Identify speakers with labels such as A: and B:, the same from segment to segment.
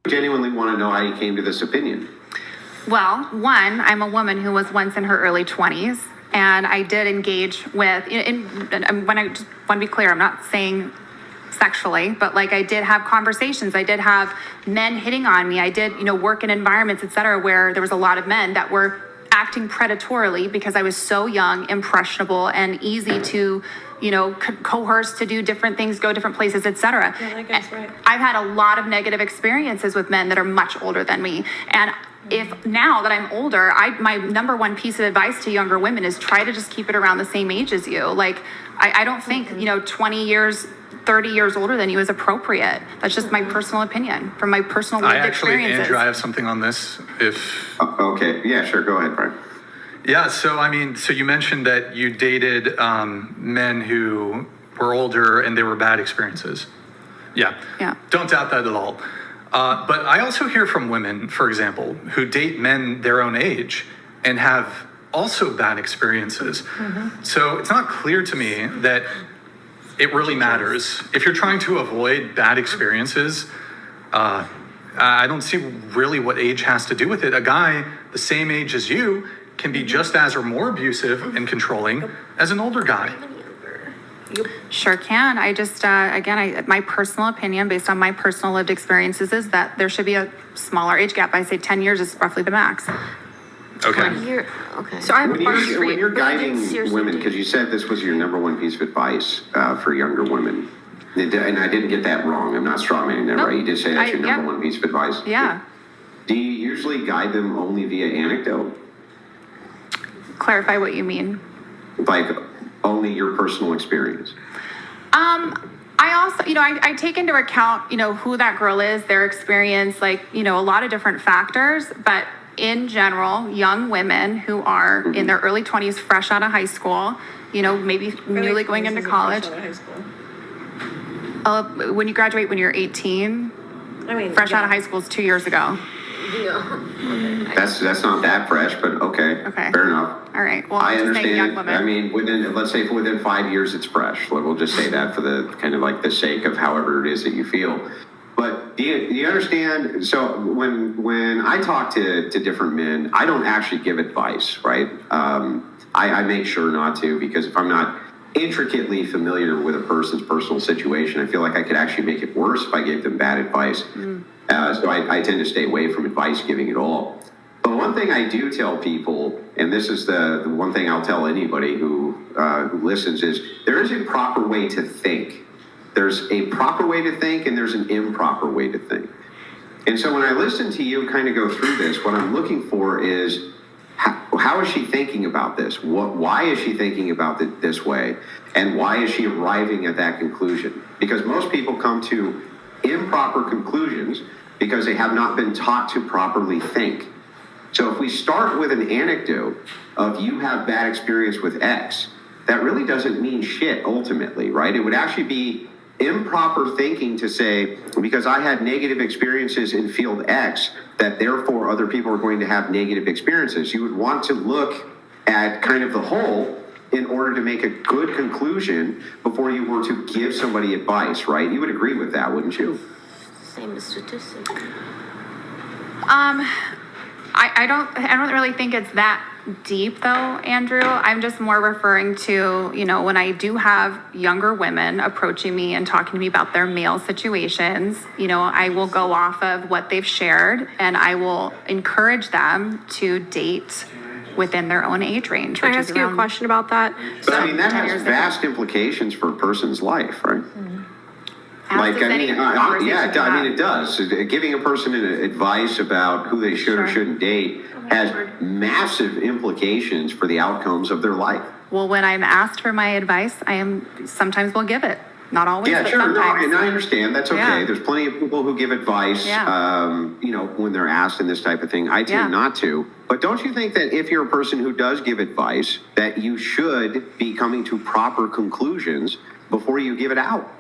A: genuinely want to know how you came to this opinion.
B: Well, one, I'm a woman who was once in her early 20s, and I did engage with, and when I just want to be clear, I'm not saying sexually, but like I did have conversations. I did have men hitting on me. I did, work in environments, et cetera, where there was a lot of men that were acting predatorily because I was so young, impressionable, and easy to, coerce to do different things, go different places, et cetera.
C: Yeah, that guy's right.
B: I've had a lot of negative experiences with men that are much older than me. And if now that I'm older, my number one piece of advice to younger women is try to just keep it around the same age as you. Like, I don't think, 20 years, 30 years older than you is appropriate. That's just my personal opinion from my personal lived experiences.
D: Andrew, I have something on this.
A: Okay. Yeah, sure. Go ahead, Brian.
D: Yeah. So you mentioned that you dated men who were older and they were bad experiences. Yeah.
B: Yeah.
D: Don't doubt that at all. But I also hear from women, for example, who date men their own age and have also bad experiences. Mm-hmm. So it's not clear to me that it really matters. If you're trying to avoid bad experiences, I don't see really what age has to do with it. A guy the same age as you can be just as or more abusive and controlling as an older guy.
B: Sure can. I just, my personal opinion based on my personal lived experiences is that there should be a smaller age gap. I say 10 years is roughly the max.
D: Okay.
C: Okay.
B: So I have a question for
A: When
B: you.
A: you're guiding women, because you said this was your number one piece of advice for younger women, and I didn't get that wrong. I'm not strawmanning that, right? You did say that's your number one piece of advice.
B: Yeah.
A: Do you usually guide them only via anecdote?
B: Clarify what you mean.
A: Like only your personal experience?
B: I also, I take into account, who that girl is, their experience, like, a lot of different factors, but in general, young women who are in their early 20s, fresh out of high school, maybe newly going into college. When you graduate when you're 18, fresh out of high school is 2 years ago.
C: Yeah.
A: That's not that fresh, but okay. Fair enough.
B: All right. Well,
A: I
B: I'm just saying young
A: understand.
B: women.
A: Within 5 years, it's fresh. We'll just say that for the kind of like the sake of however it is that you feel. But do you understand? So when I talk to different men, I don't actually give advice, right? I make sure not to, because if I'm not intricately familiar with a person's personal situation, I feel like I could actually make it worse if I gave them bad advice. So I tend to stay away from advice giving at all. But one thing I do tell people, and this is the one thing I'll tell anybody who listens, is there is a proper way to think. There's a proper way to think and there's an improper way to think. And so when I listen to you kind of go through this, what I'm looking for is how is she thinking about this? Why is she thinking about it this way? And why is she arriving at that conclusion? Because most people come to improper conclusions because they have not been taught to properly think. So if we start with an anecdote of you have bad experience with X, that really doesn't mean shit ultimately, right? It would actually be improper thinking to say, because I had negative experiences in field X, that therefore other people are going to have negative experiences. You would want to look at kind of the whole in order to make a good conclusion before you were to give somebody advice, right? You would agree with that, wouldn't you?
C: Same as statistics.
B: I don't really think it's that deep though, Andrew. I'm just more referring to, when I do have younger women approaching me and talking to me about their male situations, I will go off of what they've shared and I will encourage them to date within their own age range.
E: Can I ask you a question about that?
A: But I mean, that has vast implications for a person's life, right? It does. Giving a person advice about who they should or shouldn't date has massive implications for the outcomes of their life.
B: Well, when I'm asked for my advice, sometimes will give it. Not always,
A: yeah,
B: but
A: sure.
B: sometimes.
A: No, and I understand. That's okay.
B: Yeah.
A: There's plenty of people who give advice, when they're asked and this type of thing. I tend not to. But don't you think that if you're a person who does give advice, that you should be coming to proper conclusions before you give it out?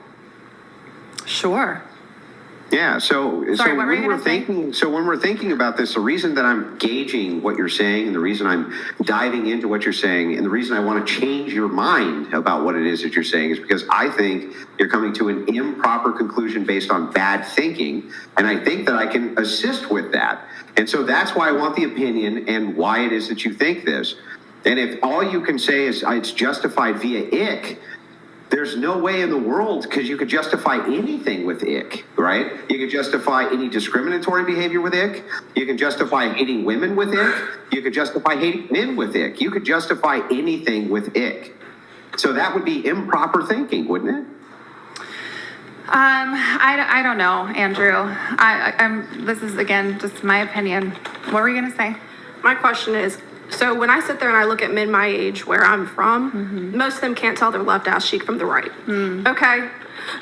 B: Sure.
A: Yeah, so
B: Sorry, what were you
A: when we're
B: gonna say?
A: thinking, so when we're thinking about this, the reason that I'm gauging what you're saying, and the reason I'm diving into what you're saying, and the reason I want to change your mind about what it is that you're saying is because I think you're coming to an improper conclusion based on bad thinking, and I think that I can assist with that. And so that's why I want the opinion and why it is that you think this. And if all you can say is it's justified via ick, there's no way in the world, because you could justify anything with ick, right? You could justify any discriminatory behavior with ick. You can justify hating women with ick. You could justify hating men with ick. You could justify anything with ick. So that would be improper thinking, wouldn't it?
B: I don't know, Andrew. I'm. This is again just my opinion. What were you gonna say?
E: My question is, so when I sit there and I look at men my age where I'm from, most of them can't tell their left ass cheek from the right. Okay?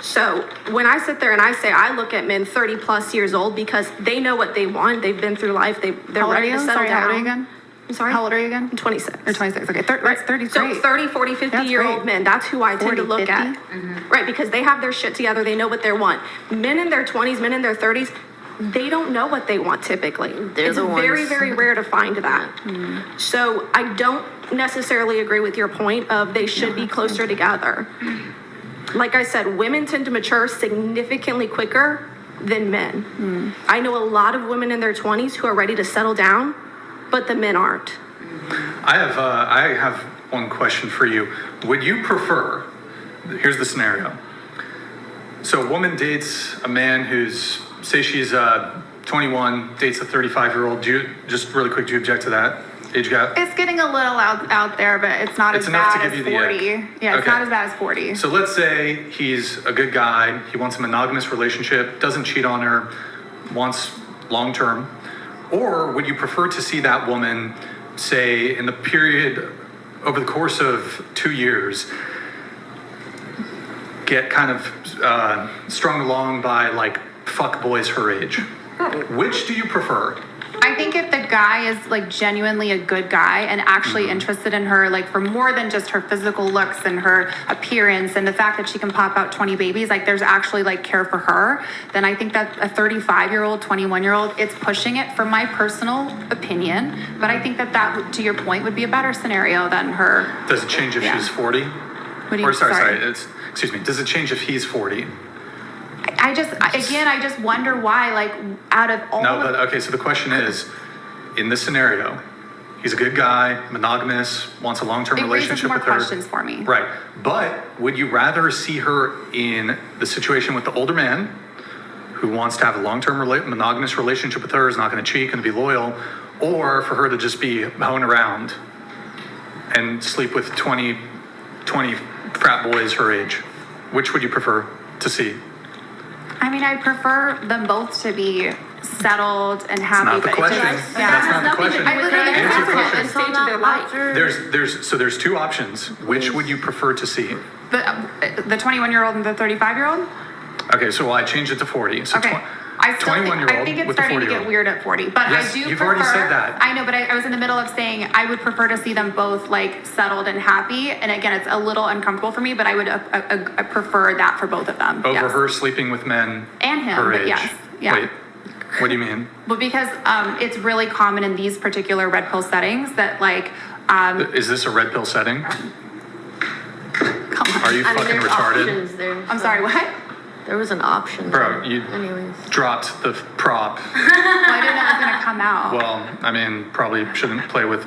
E: So when I sit there and I say I look at men 30 plus years old because they know what they want, they've been through life, they're
B: How old are
E: ready
B: you?
E: to settle
B: Sorry,
E: down.
B: how old are you again?
E: I'm sorry?
B: How old are you again?
E: I'm 26.
B: Or 26. Okay, that's 30.
E: So 30, 40, 50-year-old men, that's who I tend
B: 40,
E: to look
B: 50?
E: at. Right, because they have their shit together, they know what they want. Men in their 20s, men in their 30s, they don't know what they want typically.
C: They're
E: It's
C: the
E: very,
C: ones.
E: very rare to find that. So I don't necessarily agree with your point of they should be closer together. Like I said, women tend to mature significantly quicker than men. I know a lot of women in their 20s who are ready to settle down, but the men aren't.
D: I have one question for you. Would you prefer, here's the scenario. So a woman dates a man who's, say she's 21, dates a 35-year-old. Just really quick, do you object to that age gap?
B: It's getting a little out there, but it's not
D: It's
B: as
D: enough to
B: bad
D: give
B: as
D: you the
B: 40.
D: ick.
B: Yeah, it's
D: Okay.
B: not as bad as 40.
D: So let's say he's a good guy, he wants a monogamous relationship, doesn't cheat on her, wants long-term. Or would you prefer to see that woman, say, in the period over the course of 2 years, get kind of strung along by like fuck boys her age? Which do you prefer?
B: I think if the guy is like genuinely a good guy and actually interested in her, like for more than just her physical looks and her appearance and the fact that she can pop out 20 babies, like there's actually like care for her, then I think that a 35-year-old, 21-year-old, it's pushing it from my personal opinion. But I think that to your point, would be a better scenario than her.
D: Does it change if
B: Yeah.
D: she's 40?
B: What do you-
D: Or sorry,
B: sorry.
D: excuse me, does it change if he's 40?
B: I just wonder why, like out of all
D: No,
B: of
D: but okay, so the question is, in this scenario, he's a good guy, monogamous, wants a long-term
B: it raises
D: relationship
B: more
D: with her.
B: questions for me.
D: Right. But would you rather see her in the situation with the older man who wants to have a long-term monogamous relationship with her, is not going to cheat, going to be loyal, or for her to just be hoeing around and sleep with 20 frat boys her age? Which would you prefer to see?
B: I mean, I prefer them both to be settled and happy.
D: not the
B: but it
D: question.
B: just-
D: That's not the question.
B: I literally
D: Answer the
B: answered
D: question.
B: it.
C: It's all about life.
D: There's two options. Which would you prefer to see?
B: The 21-year-old and the 35-year-old?
D: Okay, so I changed it to 40. So
B: Okay. I still think,
D: 21-year-old
B: I think it's
D: with the
B: starting to
D: 40-year-old.
B: get weird at 40. But
D: Yes,
B: I do
D: you've
B: prefer,
D: already said that.
B: I know, but I was in the middle of saying I would prefer to see them both like settled and happy. And again, it's a little uncomfortable for me, but I would I prefer that for both of them.
D: Over
B: yes.
D: her sleeping with men
B: And him,
D: her
B: but
D: age.
B: yes, yeah.
D: Wait, what do you mean?
B: But because it's really common in these particular red pill settings that like,
D: Is this a red pill setting?
B: come on.
D: Are you
C: I mean,
D: fucking
C: there's
D: retarded?
C: options there.
B: I'm
C: so-
B: sorry, what?
C: There was an option.
D: Bro,
C: there.
D: you
C: Anyways.
D: dropped the prop.
B: Well, I didn't know it was gonna come out.
D: Well, I mean, probably shouldn't play with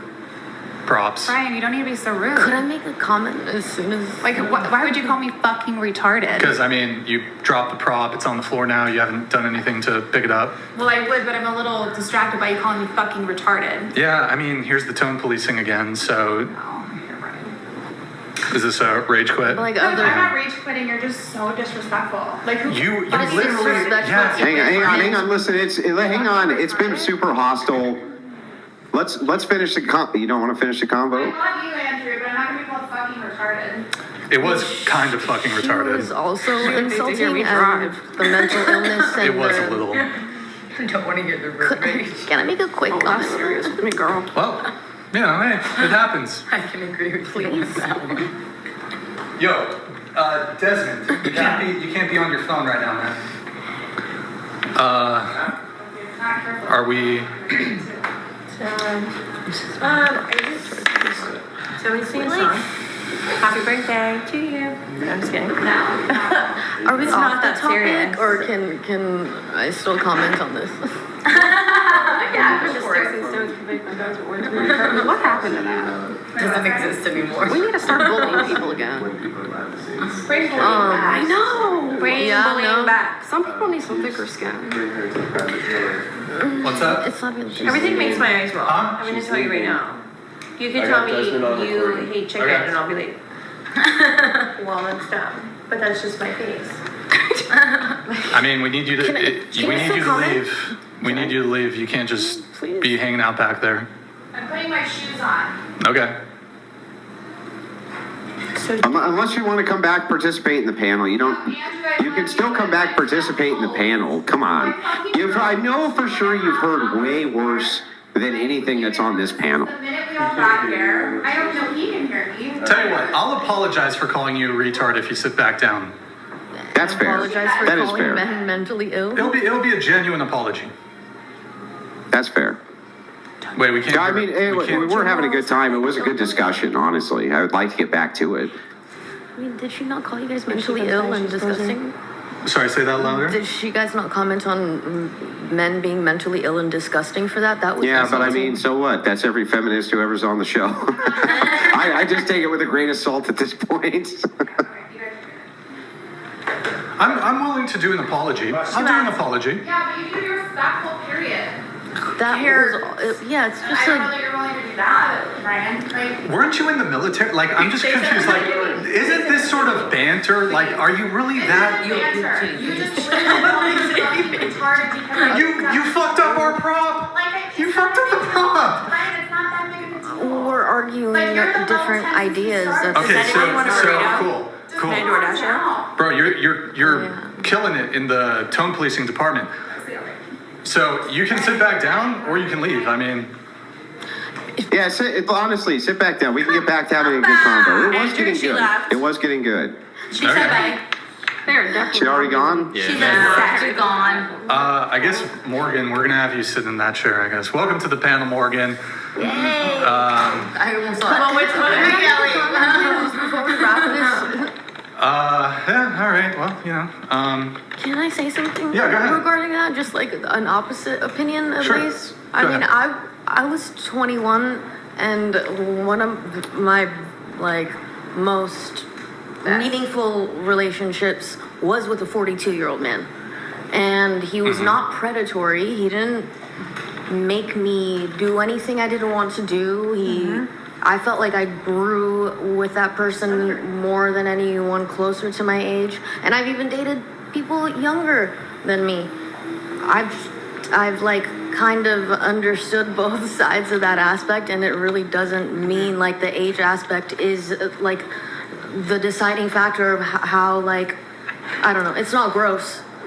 D: props.
B: Brian, you don't need to be so rude.
C: Could I make a comment as soon as?
B: Like, why would you call me fucking retarded?
D: Because, I mean, you dropped the prop, it's on the floor now, you haven't done anything to pick it up.
B: Well, I would, but I'm a little distracted by you calling me fucking retarded.
D: Yeah, I mean, here's the tone policing again, so
B: Oh, you're right.
D: is this a rage quit?
C: Like
B: I'm
C: other.
B: not rage quitting. You're just so disrespectful. Like, who?
D: You
C: But it's
D: literally,
C: disrespectful
D: yeah.
C: to-
A: Hang on. Listen, hang on. It's been super hostile. Let's finish the You don't want to finish the
B: I
A: convo?
B: love you, Andrew, but I'm not gonna be called fucking retarded.
D: It was kind of fucking
C: She was
D: retarded.
C: also
E: hear me
C: insulting and
E: drive.
C: the mental illness and
D: It was
C: the,
D: a little.
F: Don't want to hear the rage.
C: Can I make a quick
E: Oh, that's
C: comment?
E: serious with me, girl.
D: Well, you know, hey, it happens.
F: I can agree with you on that one.
D: Yo, Desmond, you can't be on your phone right now, man. Are we?
G: So we sing a song. Happy birthday to you. No, I'm just kidding.
C: Are we
G: It's
C: off
G: not
C: the
G: that
C: topic,
G: serious.
C: or can I still comment on this?
G: Yeah,
E: Just
G: for
E: sticks
G: it.
E: and stones can break my bones, but words won't hurt me. What happened to that?
F: Doesn't exist anymore.
C: We need to start bullying people again.
E: I know.
G: Bring
C: Yeah,
G: bullying
C: no.
G: back.
E: Some people need some thicker skin.
D: What's that?
C: It's not even.
G: Everything makes my eyes roll.
D: Huh?
G: I'm gonna tell you right now. You can
H: I
G: tell
H: got Desmond on
G: me you
H: recording.
G: hate chicken
D: Okay.
G: and I'll be like, well, that's dumb. But that's just my face.
D: I mean, we need you to.
C: Can I-
D: we
C: can I
D: need
C: still
D: you to
C: comment?
D: leave. We need you to leave. You can't just
C: Please.
D: be hanging out back there.
B: I'm putting my shoes on.
D: Okay.
A: Unless you want to come back, participate in the panel. You don't. You can still come back, participate in the panel. Come on. I know for sure you've heard way worse than anything that's on this panel.
B: The minute we all got here, I don't know he can hear me.
D: Tell you what, I'll apologize for calling you a retard if you sit back down.
A: That's fair.
C: Apologize for
A: That is
C: calling
A: fair.
C: men mentally ill.
D: It'll be a genuine apology.
A: That's fair.
D: Wait, we can't.
A: I mean, we were having a good time. It was a good discussion, honestly. I would like to get back to it.
C: I mean, did she not call you guys mentally ill and disgusting?
D: Sorry, say that louder.
C: Did she guys not comment on men being mentally ill and disgusting for that? That was
A: Yeah, but I mean, so what? That's every feminist whoever's on the show. I just take it with a grain of salt at this point.
D: I'm willing to do an apology. I'll do an apology.
B: Yeah, but you can be respectful, period.
C: that was, yeah, it's just
B: I don't know
C: like
B: that you're willing to do that, Brian. Like,
D: Weren't you in the military? Like, I'm just confused. Like, isn't this sort of banter? Like, are you really that?
B: you just it's hard because
D: You fucked up our prop. You fucked up the prop.
B: Brian, it's not that big of a deal.
C: we're arguing
B: But you're the
C: different
B: one who
C: ideas.
B: started.
C: That's
D: Okay,
G: Does anyone want a
D: so
G: burrito?
D: cool.
G: Can I DoorDash it?
D: Bro, you're
C: Yeah.
D: killing it in the tone policing department. So you can sit back down or you can leave. I mean,
A: Yeah, honestly, sit back down. We can get back to having a good convo. It was
G: After
A: getting
G: she
A: good.
G: left.
A: It was getting good.
G: She
D: Okay.
G: said bye.
E: They're definitely.
A: She already gone?
G: She's upset.
F: gone.
D: I guess Morgan, we're gonna have you sit in that chair. I guess. Welcome to the panel, Morgan.
F: I almost thought.
G: Well, which one are we yelling?
C: before we wrap this.
D: Yeah. All right. Well, you know.
C: Can I say something
D: Yeah, go ahead.
C: regarding that? Just like an opposite opinion, at
D: Sure.
C: least.
D: Go
C: I mean,
D: ahead.
C: I was 21, and one of my like most meaningful relationships was with a 42-year-old man, and he was not predatory. He didn't make me do anything I didn't want to do. I felt like I grew with that person more than anyone closer to my age, and I've even dated people younger than me. I've like kind of understood both sides of that aspect, and it really doesn't mean like the age aspect is like the deciding factor of how like, I don't know, it's not gross.